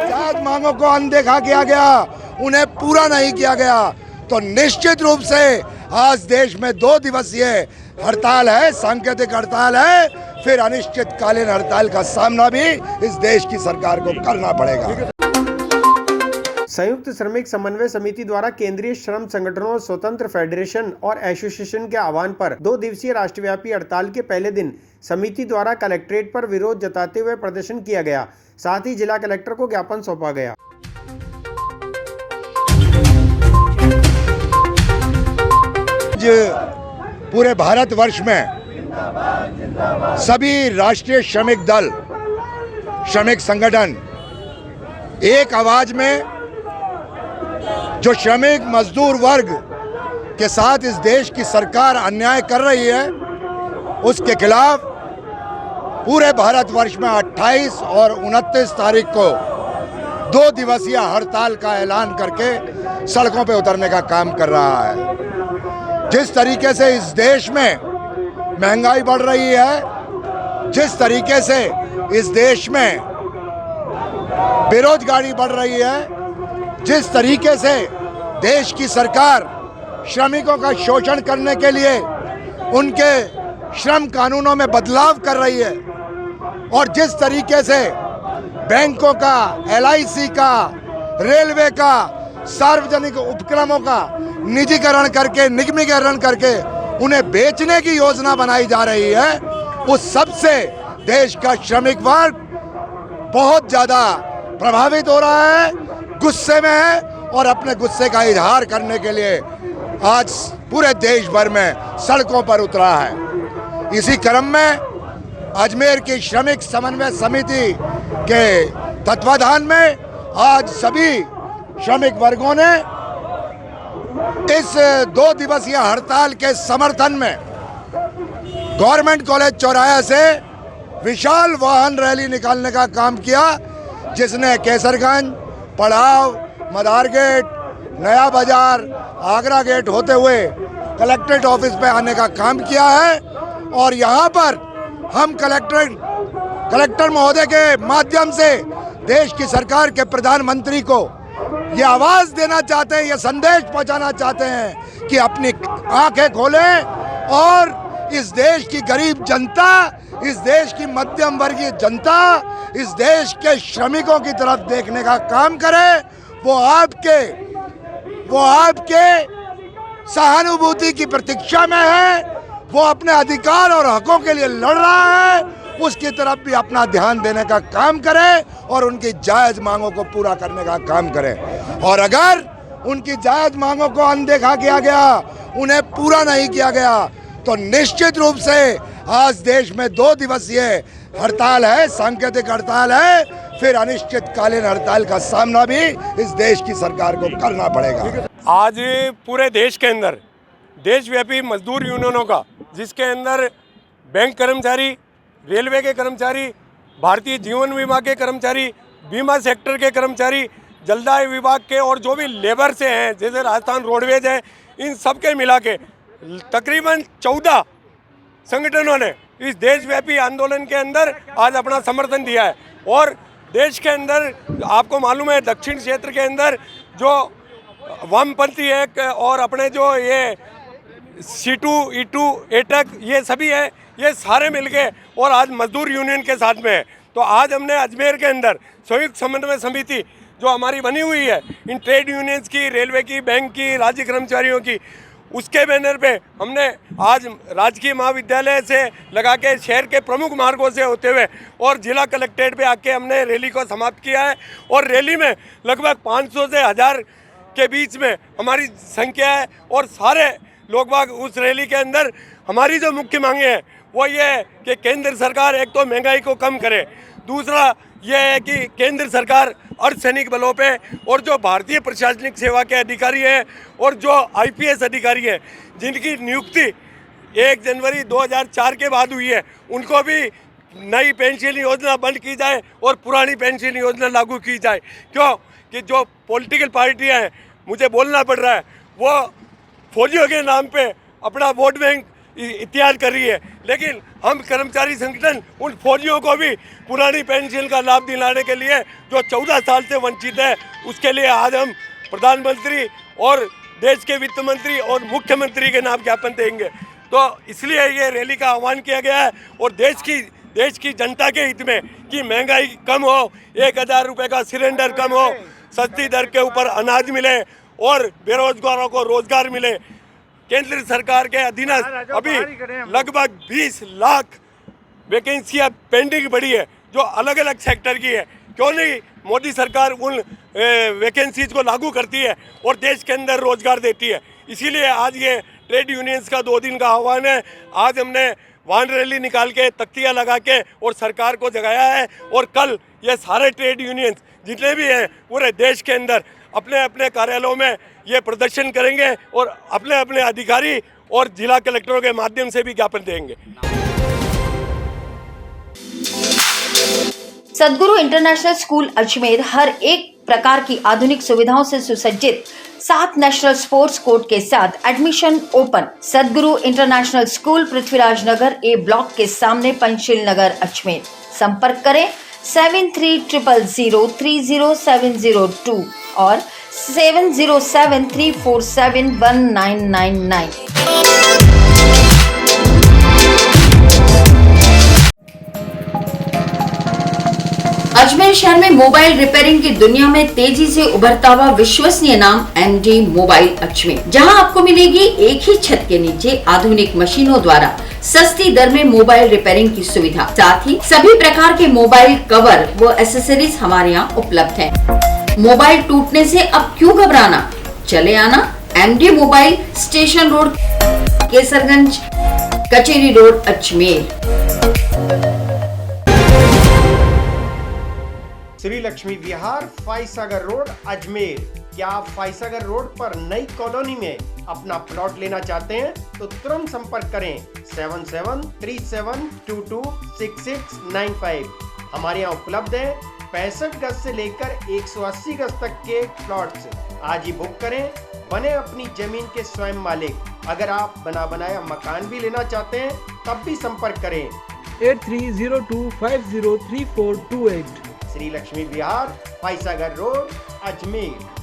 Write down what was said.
जायज मांगों को अनदेखा किया गया, उन्हें पूरा नहीं किया गया, तो निश्चित रूप से आज देश में 2 दिवसीय हड़ताल है, सांकेतिक हड़ताल है, फिर अनिश्चितकालीन हड़ताल का सामना भी इस देश की सरकार को करना पड़ेगा। संयुक्त श्रमिक समन्वय समिति द्वारा केंद्रीय श्रम संगठनों, स्वतंत्र फेडरेशन और एसोसिएशन के आह्वान पर 2 दिवसीय राष्ट्रव्यापी हड़ताल के पहले दिन समिति द्वारा कलेक्ट्रेट पर विरोध जताते हुए प्रदर्शन किया गया। साथ ही जिला कलेक्टर को ज्ञापन सौंपा गया। पूरे भारतवर्ष में सभी राष्ट्रीय श्रमिक दल, श्रमिक संगठन एक आवाज में जो श्रमिक मजदूर वर्ग के साथ इस देश की सरकार अन्याय कर रही है, उसके खिलाफ पूरे भारतवर्ष में 28 और 29 तारीख को 2 दिवसीय हड़ताल का ऐलान करके सड़कों पे उतरने का काम कर रहा है। जिस तरीके से इस देश में महंगाई बढ़ रही है, जिस तरीके से इस देश में बेरोजगारी बढ़ रही है, जिस तरीके से देश की सरकार श्रमिकों का शोषण करने के लिए उनके श्रम कानूनों में बदलाव कर रही है, और जिस तरीके से बैंकों का, LIC का, रेलवे का, सार्वजनिक उपक्रमों का निजीकरण करके, निगमीकरण करके उन्हें बेचने की योजना बनाई जा रही है, उस सबसे देश का श्रमिक वर्ग बहुत ज़्यादा प्रभावित हो रहा है, गुस्से में है, और अपने गुस्से का इजहार करने के लिए आज पूरे देश भर में सड़कों पर उतरा है। इसी क्रम में अजमेर की श्रमिक समन्वय समिति के तत्वाधान में आज सभी श्रमिक वर्गों ने इस 2 दिवसीय हड़ताल के समर्थन में गवर्नमेंट कॉलेज चौराहे से विशाल वाहन रैली निकालने का काम किया, जिसने केसरगंज, पड़ाव, मदार गेट, नया बाजार, आगरा गेट होते हुए कलेक्ट्रेट ऑफिस पे आने का काम किया है। और यहाँ पर हम कलेक्टर महोदय के माध्यम से देश की सरकार के प्रधानमंत्री को ये आवाज़ देना चाहते हैं, ये संदेश पहुँचाना चाहते हैं कि अपनी आंखें खोलें और इस देश की गरीब जनता, इस देश की मध्यम वर्गीय जनता, इस देश के श्रमिकों की तरफ देखने का काम करे। वो आपके सहानुभूति की प्रतीक्षा में है, वो अपने अधिकार और हकों के लिए लड़ रहा है, उसकी तरफ भी अपना ध्यान देने का काम करे और उनकी जायज मांगों को पूरा करने का काम करे। और अगर उनकी जायज मांगों को अनदेखा किया गया, उन्हें पूरा नहीं किया गया, तो निश्चित रूप से आज देश में 2 दिवसीय हड़ताल है, सांकेतिक हड़ताल है, फिर अनिश्चितकालीन हड़ताल का सामना भी इस देश की सरकार को करना पड़ेगा। आज पूरे देश के अंदर देशव्यापी मजदूर यूनियनों का, जिसके अंदर बैंक कर्मचारी, रेलवे के कर्मचारी, भारतीय जीवन बीमा के कर्मचारी, बीमा सेक्टर के कर्मचारी, जलदाय विभाग के और जो भी लेबर से हैं, जैसे राजस्थान रोडवेज है, इन सब के मिला के तकरीबन 14 संगठनों ने इस देशव्यापी आंदोलन के अंदर आज अपना समर्थन दिया है। और देश के अंदर आपको मालूम है, दक्षिण क्षेत्र के अंदर जो वामपंथी है और अपने जो ये C2, E2, एटक ये सभी है, ये सारे मिलके और आज मजदूर यूनियन के साथ में है। तो आज हमने अजमेर के अंदर संयुक्त समन्वय समिति जो हमारी बनी हुई है, इन ट्रेड यूनियंस की, रेलवे की, बैंक की, राज्य कर्मचारियों की, उसके बैनर पे हमने आज राजकीय महाविद्यालय से लगा के शहर के प्रमुख मार्गों से होते हुए और जिला कलेक्ट्रेट पे आके हमने रैली को समाप्त किया है। और रैली में लगभग 500 से 1000 के बीच में हमारी संख्या है। और सारे लोग बाग उस रैली के अंदर हमारी जो मुख्य मांगे हैं वो ये है कि केंद्र सरकार एक तो महंगाई को कम करे, दूसरा यह है कि केंद्र सरकार अर्धसैनिक बलों पे और जो भारतीय प्रशासनिक सेवा के अधिकारी हैं और जो IPS अधिकारी हैं जिनकी नियुक्ति 1 जनवरी 2004 के बाद हुई है, उनको भी नई पेंशन योजना बंद की जाए और पुरानी पेंशन योजना लागू की जाए। क्यों कि जो पॉलिटिकल पार्टियां हैं, मुझे बोलना पड़ रहा है, वो फौजियों के नाम पे अपना वोट बैंक इत्याद कर रही है, लेकिन हम कर्मचारी संगठन उन फौजियों को भी पुरानी पेंशन का लाभ दिलाने के लिए जो 14 साल से वंचित है, उसके लिए आज हम प्रधानमंत्री और देश के वित्त मंत्री और मुख्यमंत्री के नाम ज्ञापन देंगे। तो इसलिए ये रैली का आह्वान किया गया है और देश की जनता के हित में कि महंगाई कम हो, 1000 रुपये का सिलेंडर कम हो, सस्ती दर के ऊपर अनाज मिले और बेरोजगारों को रोजगार मिले। केंद्र सरकार के अधीनस्थ अभी लगभग 20 लाख वैकेंसियां पेंडिंग पड़ी है जो अलग अलग सेक्टर की है। क्यों नहीं मोदी सरकार उन वैकेंसीज को लागू करती है और देश के अंदर रोजगार देती है। इसीलिए आज ये ट्रेड यूनियंस का 2 दिन का आह्वान है। आज हमने वाहन रैली निकाल के तख्तियाँ लगा के और सरकार को जगाया है और कल ये सारे ट्रेड यूनियंस जितने भी हैं पूरे देश के अंदर अपने अपने कार्यालयों में ये प्रदर्शन करेंगे और अपने अपने अधिकारी और जिला कलेक्टरों के माध्यम से भी ज्ञापन देंगे। सदगुरु इंटरनेशनल स्कूल अजमेर हर एक प्रकार की आधुनिक सुविधाओं से सुसज्जित 7 नेशनल स्पोर्ट्स कोर्ट के साथ एडमिशन ओपन। सदगुरु इंटरनेशनल स्कूल पृथ्वीराज नगर ए ब्लॉक के सामने पंचशील नगर अजमेर। संपर्क करें 7300030702 और 7073471999। अजमेर शहर में मोबाइल रिपेयरिंग की दुनिया में तेजी से उभरता हुआ विश्वसनीय नाम एमडी मोबाइल अजमेर, जहां आपको मिलेगी एक ही छत के नीचे आधुनिक मशीनों द्वारा सस्ती दर में मोबाइल रिपेयरिंग की सुविधा। साथ ही सभी प्रकार के मोबाइल कवर व एसेसरीज हमारे यहाँ उपलब्ध है। मोबाइल टूटने से अब क्यों घबराना, चले आना MD mobile, station road, Kesarganj, Kacheri road, Ajmer. Shri Lakshmi Vihar, Foysagar road, Ajmer. क्या आप फाइसागर रोड पर नई कॉलोनी में अपना प्लॉट लेना चाहते हैं तो तुरंत संपर्क करें 7737226695। हमारे यहाँ उपलब्ध है 65 गज से लेकर 180 गज तक के प्लॉट्स। आज ही बुक करें, बने अपनी जमीन के स्वयं मालिक। अगर आप बना बनाया मकान भी लेना चाहते हैं तब भी संपर्क करें 8302503428। श्री लक्ष्मी विहार, फाइसागर रोड, अजमेर।